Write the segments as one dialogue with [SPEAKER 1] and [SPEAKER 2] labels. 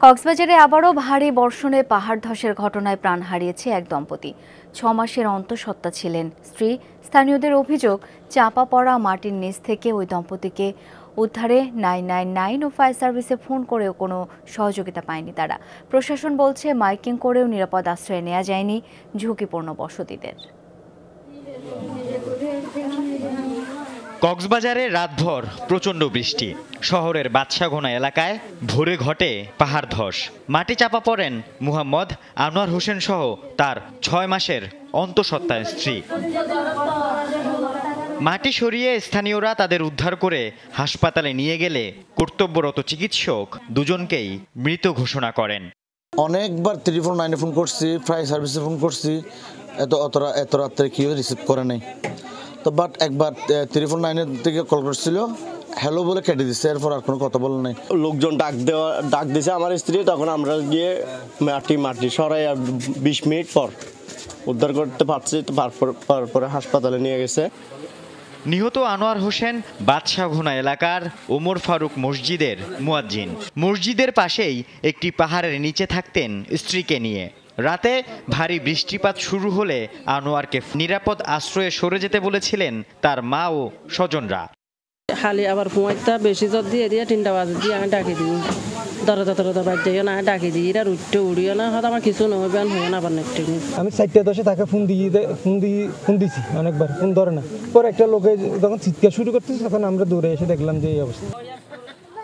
[SPEAKER 1] কক্সবাজারে আবারও ভারী বর্ষণে পাহাড় ধসের ঘটনায় প্রাণ হারিয়েছে এক দম্পতি। 6 মাসের অন্তঃসত্ত্বা ছিলেন স্ত্রী। স্থানীয়দের অভিযোগ, চাপা পড়া মাটির নিচ থেকে ওই দম্পতিকে উদ্ধারে 999 ও ফায়ার সার্ভিসে ফোন করেও কোনো সহযোগিতা পায়নি তারা। প্রশাসন বলছে, মাইকিং করেও নিরাপদ আশ্রয়ে নেওয়া যায়নি ঝুঁকিপূর্ণ বসতিদের।
[SPEAKER 2] কক্সবাজারে রাতভর প্রচণ্ড বৃষ্টি। শহরের বাদশাঘোনা এলাকায় ভোরে ঘটে পাহাড় ধস। মাটি চাপা পড়েন মুহাম্মদ আনোয়ার হোসেন সহ তার 6 মাসের অন্তঃসত্ত্বা স্ত্রী। মাটি সরিয়ে স্থানীয়রা তাদের উদ্ধার করে হাসপাতালে নিয়ে গেলে কর্তব্যরত চিকিৎসক দুজনকেই মৃত ঘোষণা করেন।
[SPEAKER 3] অনেকবার 349-এ ফোন করছি, ফায়ার সার্ভিসে ফোন করছি, এত রাত্রে কেউ রিসিভ করে নাই। তো বাট একবার 349-এর থেকে কল করছিল, হ্যালো বলে কেটে দিচ্ছে, এরপর আর কোনো কথা বলে নাই।
[SPEAKER 4] লোকজন ডাক দিছে আমার স্ত্রী, তখন আমরা গিয়ে মাটি সরাই 20 মিনিট পর উদ্ধার করতে পারছি। তারপরে হাসপাতালে নিয়ে গেছে।
[SPEAKER 2] নিহত আনোয়ার হোসেন বাদশাঘোনা এলাকার ওমর ফারুক মসজিদের মুয়াজ্জিন। মসজিদের পাশেই একটি পাহাড়ের নিচে থাকতেন স্ত্রীকে নিয়ে। রাতে ভারী বৃষ্টিপাত শুরু হলে আনোয়ারকে নিরাপদ আশ্রয়ে সরে যেতে বলেছিলেন তার মা ও স্বজনরা।
[SPEAKER 5] খালি আবার ঘুমাইতে বেশি জোর দিয়ে 3টা বাজে দিয়ে আমি ডাকি দিই, দরজা বাজিও না, ডাকি দিই, এরা উড়িও না, হয়তো আমার কিছু নয় হয়ে না। আবার নেক্সট
[SPEAKER 6] আমি 4:10 তাকে ফোন দিছি অনেকবার, ফোন ধরে না। পরে একটা লোকে যখন চিৎকার শুরু করতেছে, তখন আমরা দৌড়ে এসে দেখলাম যে এই অবস্থা।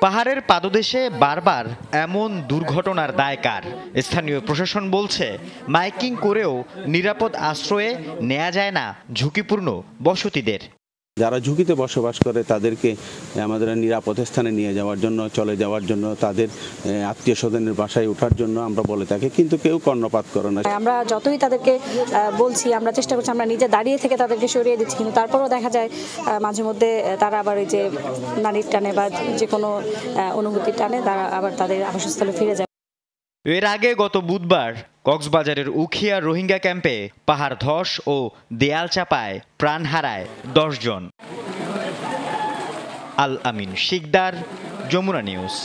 [SPEAKER 2] পাহাড়ের পাদদেশে বারবার এমন দুর্ঘটনার দায় কার? স্থানীয় প্রশাসন বলছে, মাইকিং করেও নিরাপদ আশ্রয়ে নেওয়া যায় না ঝুঁকিপূর্ণ বসতিদের।
[SPEAKER 7] যারা ঝুঁকিতে বসবাস করে তাদেরকে আমাদের নিরাপদ স্থানে নিয়ে যাওয়ার জন্য, চলে যাওয়ার জন্য, তাদের আত্মীয় স্বজনের বাসায় ওঠার জন্য আমরা বলে থাকি, কিন্তু কেউ কর্ণপাত করে না।
[SPEAKER 8] আমরা যতই তাদেরকে বলছি, আমরা চেষ্টা করছি, আমরা নিজে দাঁড়িয়ে থেকে তাদেরকে সরিয়ে দিচ্ছি, কিন্তু তারপরেও দেখা যায় মাঝে মধ্যে তারা আবার ওই যে নারীর টানে বা যে কোনো অনুভূতির টানে তারা আবার তাদের আবাসস্থলে ফিরে যায়।
[SPEAKER 2] এর আগে গত বুধবার কক্সবাজারের উখিয়া রোহিঙ্গা ক্যাম্পে পাহাড় ধস ও দেয়াল চাপায় প্রাণ হারায় 10 জন। আল আমিন শিকদার, যমুনা নিউজ।